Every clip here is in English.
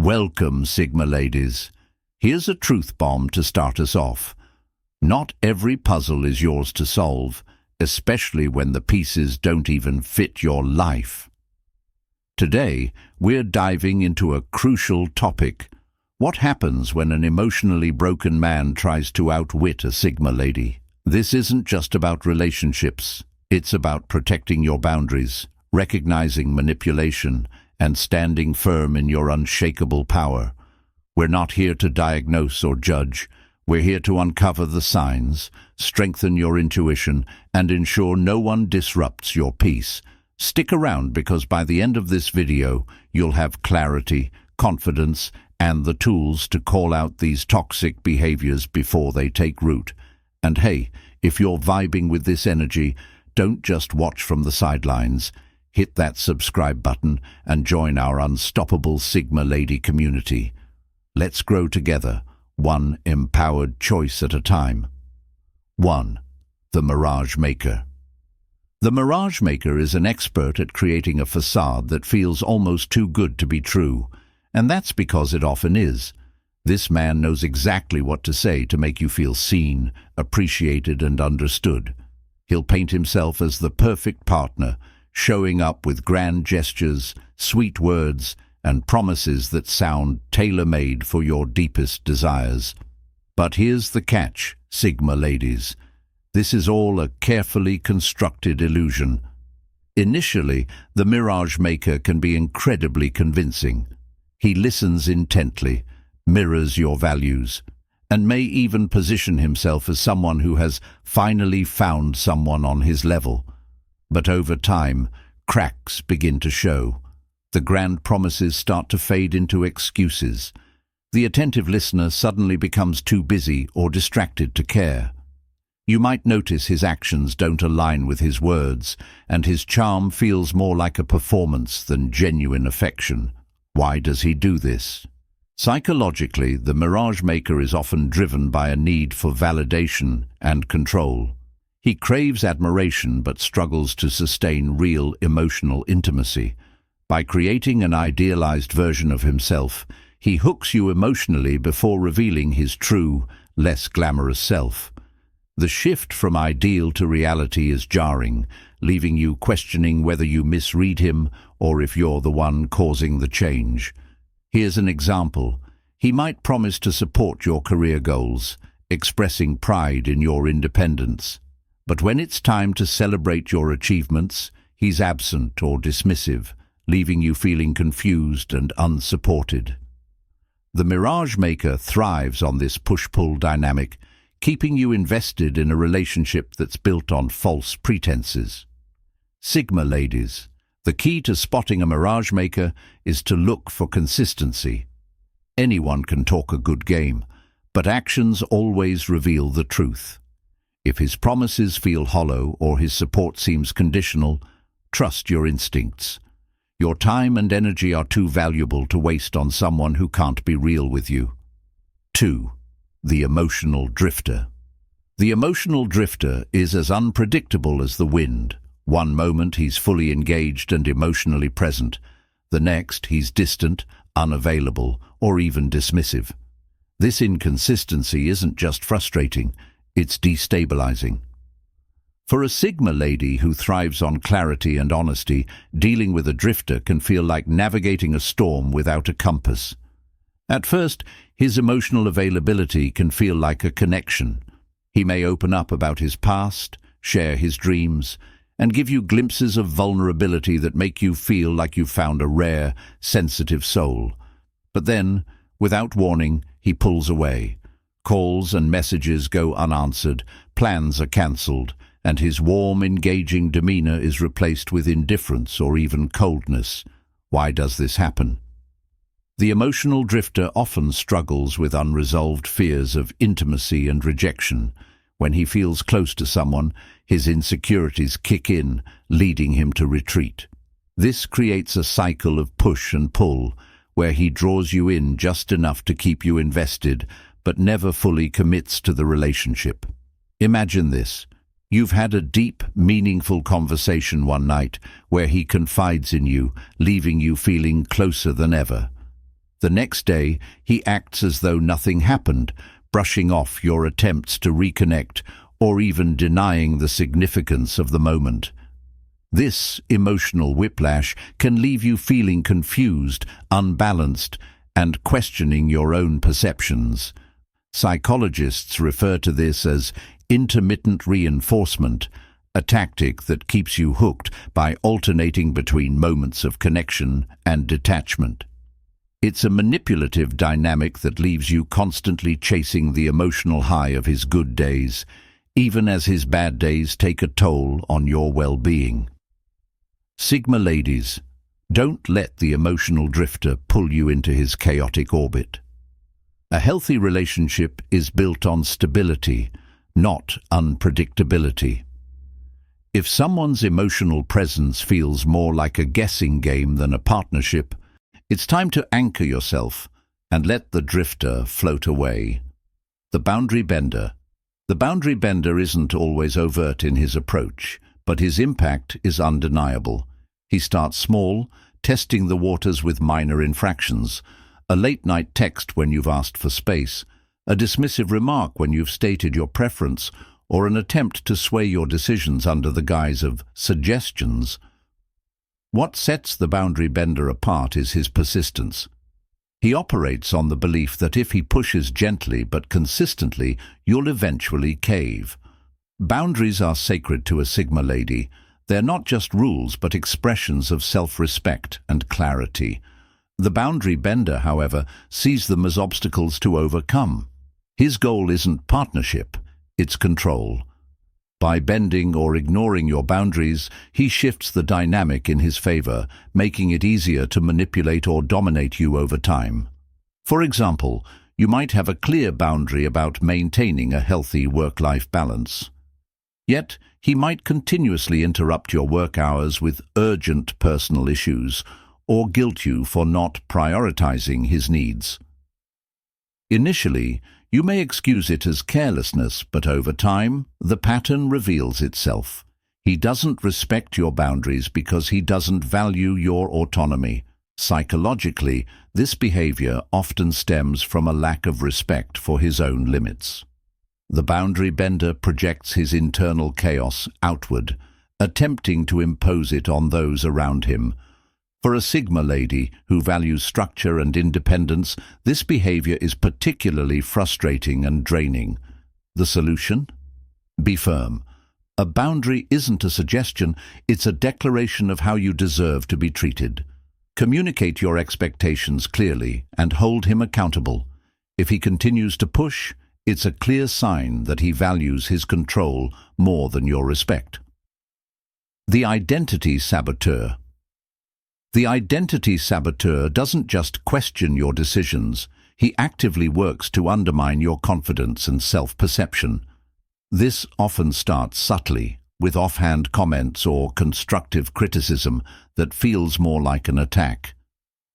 Welcome, Sigma ladies. Here's a truth bomb to start us off. Not every puzzle is yours to solve, especially when the pieces don't even fit your life. Today, we're diving into a crucial topic. What happens when an emotionally broken man tries to outwit a Sigma lady? This isn't just about relationships. It's about protecting your boundaries, recognizing manipulation, and standing firm in your unshakable power. We're not here to diagnose or judge. We're here to uncover the signs, strengthen your intuition, and ensure no one disrupts your peace. Stick around because by the end of this video, you'll have clarity, confidence, and the tools to call out these toxic behaviors before they take root. And hey, if you're vibing with this energy, don't just watch from the sidelines. Hit that subscribe button and join our unstoppable Sigma Lady community. Let's grow together, one empowered choice at a time. 1. The Mirage Maker. The Mirage Maker is an expert at creating a facade that feels almost too good to be true, and that's because it often is. This man knows exactly what to say to make you feel seen, appreciated, and understood. He'll paint himself as the perfect partner, showing up with grand gestures, sweet words, and promises that sound tailor-made for your deepest desires. But here's the catch, Sigma ladies. This is all a carefully constructed illusion. Initially, the Mirage Maker can be incredibly convincing. He listens intently, mirrors your values, and may even position himself as someone who has finally found someone on his level. But over time, cracks begin to show. The grand promises start to fade into excuses. The attentive listener suddenly becomes too busy or distracted to care. You might notice his actions don't align with his words, and his charm feels more like a performance than genuine affection. Why does he do this? Psychologically, the Mirage Maker is often driven by a need for validation and control. He craves admiration but struggles to sustain real emotional intimacy. By creating an idealized version of himself, he hooks you emotionally before revealing his true, less glamorous self. The shift from ideal to reality is jarring, leaving you questioning whether you misread him or if you're the one causing the change. Here's an example. He might promise to support your career goals, expressing pride in your independence. But when it's time to celebrate your achievements, he's absent or dismissive, leaving you feeling confused and unsupported. The Mirage Maker thrives on this push-pull dynamic, keeping you invested in a relationship that's built on false pretenses. Sigma ladies, the key to spotting a Mirage Maker is to look for consistency. Anyone can talk a good game, but actions always reveal the truth. If his promises feel hollow or his support seems conditional, trust your instincts. Your time and energy are too valuable to waste on someone who can't be real with you. 2. The Emotional Drifter. The emotional drifter is as unpredictable as the wind. One moment he's fully engaged and emotionally present. The next he's distant, unavailable, or even dismissive. This inconsistency isn't just frustrating, it's destabilizing. For a Sigma lady who thrives on clarity and honesty, dealing with a drifter can feel like navigating a storm without a compass. At first, his emotional availability can feel like a connection. He may open up about his past, share his dreams, and give you glimpses of vulnerability that make you feel like you've found a rare, sensitive soul. But then, without warning, he pulls away. Calls and messages go unanswered, plans are cancelled, and his warm, engaging demeanor is replaced with indifference or even coldness. Why does this happen? The emotional drifter often struggles with unresolved fears of intimacy and rejection. When he feels close to someone, his insecurities kick in, leading him to retreat. This creates a cycle of push and pull, where he draws you in just enough to keep you invested, but never fully commits to the relationship. Imagine this. You've had a deep, meaningful conversation one night where he confides in you, leaving you feeling closer than ever. The next day, he acts as though nothing happened, brushing off your attempts to reconnect or even denying the significance of the moment. This emotional whiplash can leave you feeling confused, unbalanced, and questioning your own perceptions. Psychologists refer to this as intermittent reinforcement, a tactic that keeps you hooked by alternating between moments of connection and detachment. It's a manipulative dynamic that leaves you constantly chasing the emotional high of his good days, even as his bad days take a toll on your well-being. Sigma ladies, don't let the emotional drifter pull you into his chaotic orbit. A healthy relationship is built on stability, not unpredictability. If someone's emotional presence feels more like a guessing game than a partnership, it's time to anchor yourself and let the drifter float away. The boundary bender. The boundary bender isn't always overt in his approach, but his impact is undeniable. He starts small, testing the waters with minor infractions, a late-night text when you've asked for space, a dismissive remark when you've stated your preference, or an attempt to sway your decisions under the guise of suggestions. What sets the boundary bender apart is his persistence. He operates on the belief that if he pushes gently but consistently, you'll eventually cave. Boundaries are sacred to a Sigma lady. They're not just rules but expressions of self-respect and clarity. The boundary bender, however, sees them as obstacles to overcome. His goal isn't partnership, it's control. By bending or ignoring your boundaries, he shifts the dynamic in his favor, making it easier to manipulate or dominate you over time. For example, you might have a clear boundary about maintaining a healthy work-life balance. Yet, he might continuously interrupt your work hours with urgent personal issues, or guilt you for not prioritizing his needs. Initially, you may excuse it as carelessness, but over time, the pattern reveals itself. He doesn't respect your boundaries because he doesn't value your autonomy. Psychologically, this behavior often stems from a lack of respect for his own limits. The boundary bender projects his internal chaos outward, attempting to impose it on those around him. For a Sigma lady who values structure and independence, this behavior is particularly frustrating and draining. The solution? Be firm. A boundary isn't a suggestion, it's a declaration of how you deserve to be treated. Communicate your expectations clearly and hold him accountable. If he continues to push, it's a clear sign that he values his control more than your respect. The identity saboteur. The identity saboteur doesn't just question your decisions, he actively works to undermine your confidence and self-perception. This often starts subtly, with offhand comments or constructive criticism that feels more like an attack.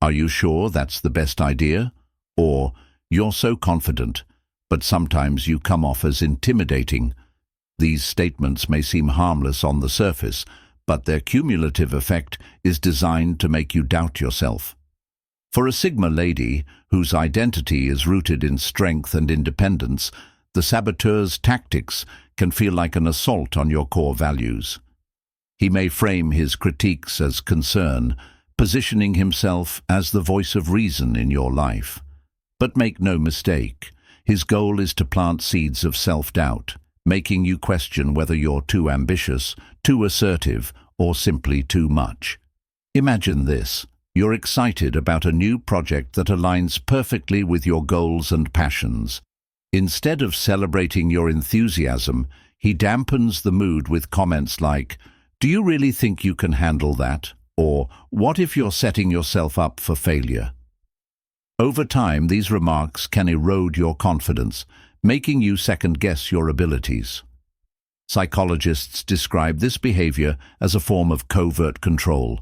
Are you sure that's the best idea? Or, you're so confident, but sometimes you come off as intimidating. These statements may seem harmless on the surface, but their cumulative effect is designed to make you doubt yourself. For a Sigma lady, whose identity is rooted in strength and independence, the saboteur's tactics can feel like an assault on your core values. He may frame his critiques as concern, positioning himself as the voice of reason in your life. But make no mistake, his goal is to plant seeds of self-doubt, making you question whether you're too ambitious, too assertive, or simply too much. Imagine this. You're excited about a new project that aligns perfectly with your goals and passions. Instead of celebrating your enthusiasm, he dampens the mood with comments like, "Do you really think you can handle that?" Or, "What if you're setting yourself up for failure?" Over time, these remarks can erode your confidence, making you second-guess your abilities. Psychologists describe this behavior as a form of covert control.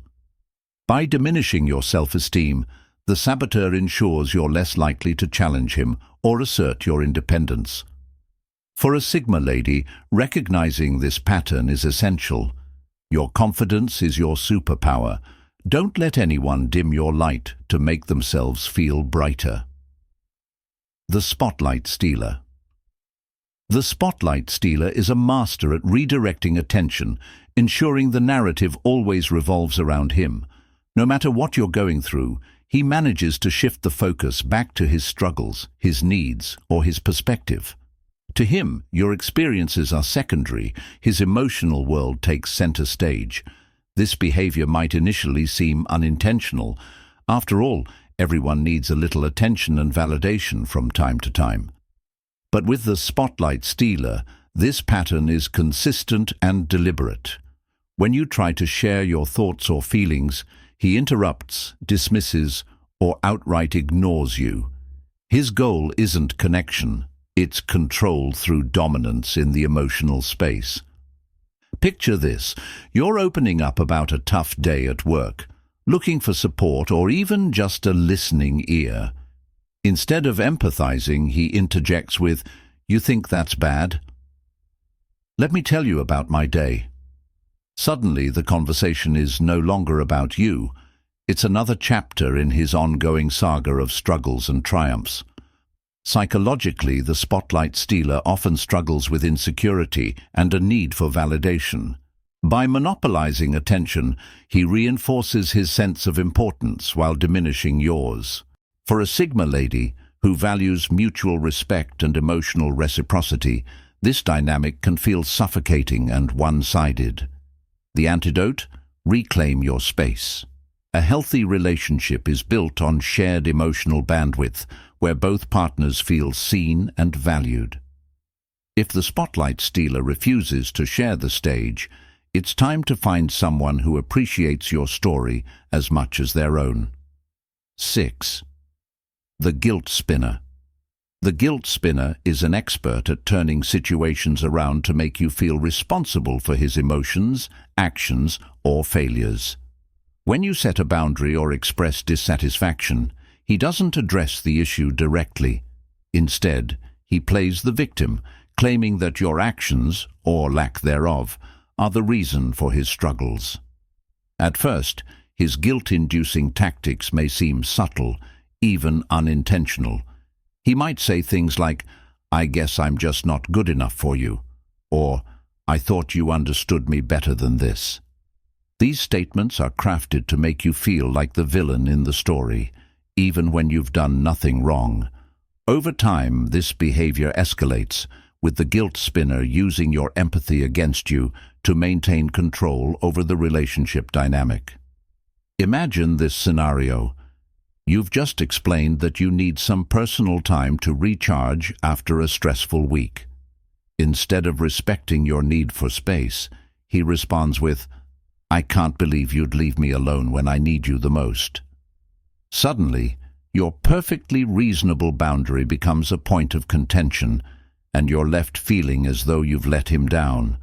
By diminishing your self-esteem, the saboteur ensures you're less likely to challenge him or assert your independence. For a Sigma lady, recognizing this pattern is essential. Your confidence is your superpower. Don't let anyone dim your light to make themselves feel brighter. The Spotlight Stealer. The spotlight stealer is a master at redirecting attention, ensuring the narrative always revolves around him. No matter what you're going through, he manages to shift the focus back to his struggles, his needs, or his perspective. To him, your experiences are secondary, his emotional world takes center stage. This behavior might initially seem unintentional. After all, everyone needs a little attention and validation from time to time. But with the spotlight stealer, this pattern is consistent and deliberate. When you try to share your thoughts or feelings, he interrupts, dismisses, or outright ignores you. His goal isn't connection, it's control through dominance in the emotional space. Picture this: you're opening up about a tough day at work, looking for support or even just a listening ear. Instead of empathizing, he interjects with, "You think that's bad? Let me tell you about my day." Suddenly, the conversation is no longer about you. It's another chapter in his ongoing saga of struggles and triumphs. Psychologically, the spotlight stealer often struggles with insecurity and a need for validation. By monopolizing attention, he reinforces his sense of importance while diminishing yours. For a Sigma lady who values mutual respect and emotional reciprocity, this dynamic can feel suffocating and one-sided. The antidote? Reclaim your space. A healthy relationship is built on shared emotional bandwidth, where both partners feel seen and valued. If the spotlight stealer refuses to share the stage, it's time to find someone who appreciates your story as much as their own. 6. The Guilt Spinner. The guilt spinner is an expert at turning situations around to make you feel responsible for his emotions, actions, or failures. When you set a boundary or express dissatisfaction, he doesn't address the issue directly. Instead, he plays the victim, claiming that your actions, or lack thereof, are the reason for his struggles. At first, his guilt-inducing tactics may seem subtle, even unintentional. He might say things like, "I guess I'm just not good enough for you," or "I thought you understood me better than this." These statements are crafted to make you feel like the villain in the story, even when you've done nothing wrong. Over time, this behavior escalates, with the guilt spinner using your empathy against you to maintain control over the relationship dynamic. Imagine this scenario. You've just explained that you need some personal time to recharge after a stressful week. Instead of respecting your need for space, he responds with, "I can't believe you'd leave me alone when I need you the most." Suddenly, your perfectly reasonable boundary becomes a point of contention, and you're left feeling as though you've let him down.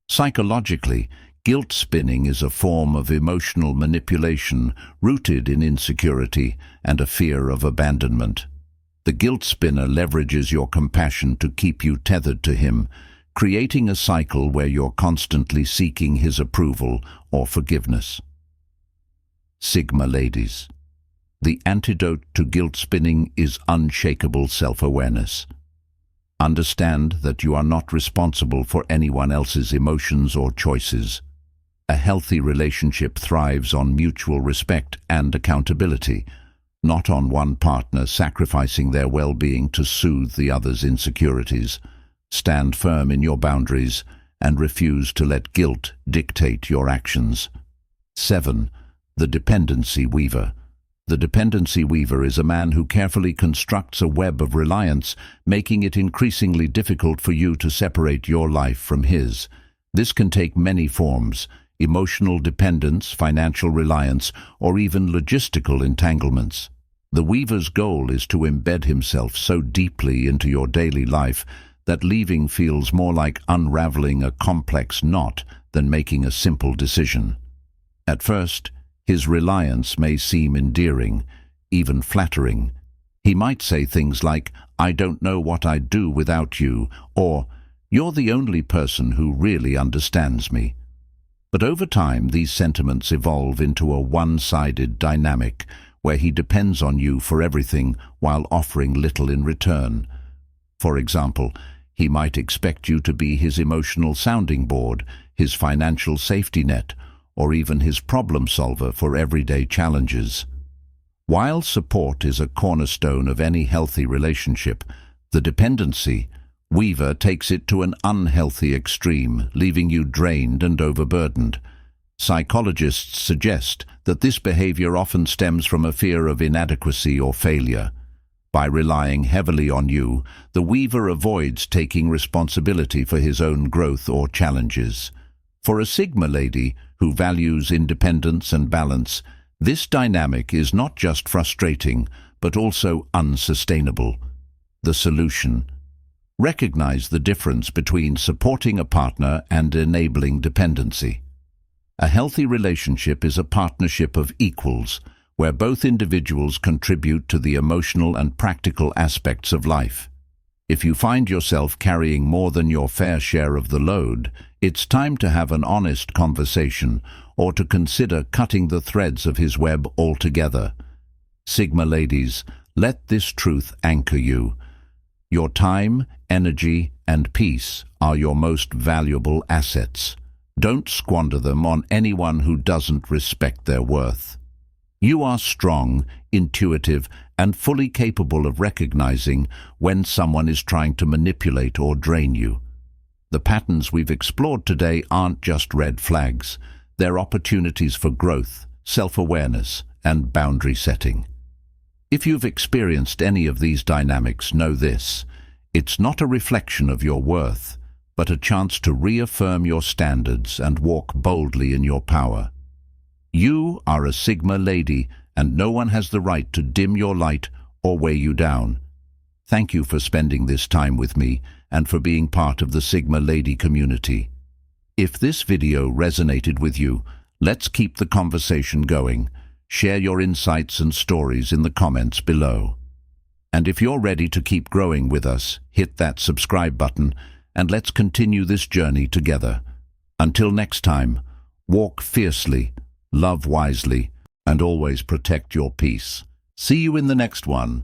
Psychologically, guilt spinning is a form of emotional manipulation rooted in insecurity and a fear of abandonment. The guilt spinner leverages your compassion to keep you tethered to him, creating a cycle where you're constantly seeking his approval or forgiveness. Sigma ladies. The antidote to guilt spinning is unshakable self-awareness. Understand that you are not responsible for anyone else's emotions or choices. A healthy relationship thrives on mutual respect and accountability, not on one partner sacrificing their well-being to soothe the other's insecurities. Stand firm in your boundaries and refuse to let guilt dictate your actions. 7. The Dependency Weaver. The dependency weaver is a man who carefully constructs a web of reliance, making it increasingly difficult for you to separate your life from his. This can take many forms: emotional dependence, financial reliance, or even logistical entanglements. The weaver's goal is to embed himself so deeply into your daily life that leaving feels more like unraveling a complex knot than making a simple decision. At first, his reliance may seem endearing, even flattering. He might say things like, "I don't know what I'd do without you," or "You're the only person who really understands me." But over time, these sentiments evolve into a one-sided dynamic where he depends on you for everything while offering little in return. For example, he might expect you to be his emotional sounding board, his financial safety net, or even his problem solver for everyday challenges. While support is a cornerstone of any healthy relationship, the dependency, Weaver takes it to an unhealthy extreme, leaving you drained and overburdened. Psychologists suggest that this behavior often stems from a fear of inadequacy or failure. By relying heavily on you, the Weaver avoids taking responsibility for his own growth or challenges. For a Sigma lady who values independence and balance, this dynamic is not just frustrating, but also unsustainable. The solution: recognize the difference between supporting a partner and enabling dependency. A healthy relationship is a partnership of equals, where both individuals contribute to the emotional and practical aspects of life. If you find yourself carrying more than your fair share of the load, it's time to have an honest conversation or to consider cutting the threads of his web altogether. Sigma ladies, let this truth anchor you. Your time, energy, and peace are your most valuable assets. Don't squander them on anyone who doesn't respect their worth. You are strong, intuitive, and fully capable of recognizing when someone is trying to manipulate or drain you. The patterns we've explored today aren't just red flags. They're opportunities for growth, self-awareness, and boundary setting. If you've experienced any of these dynamics, know this: it's not a reflection of your worth, but a chance to reaffirm your standards and walk boldly in your power. You are a Sigma lady, and no one has the right to dim your light or weigh you down. Thank you for spending this time with me and for being part of the Sigma lady community. If this video resonated with you, let's keep the conversation going. Share your insights and stories in the comments below. And if you're ready to keep growing with us, hit that subscribe button and let's continue this journey together. Until next time, walk fiercely, love wisely, and always protect your peace. See you in the next one.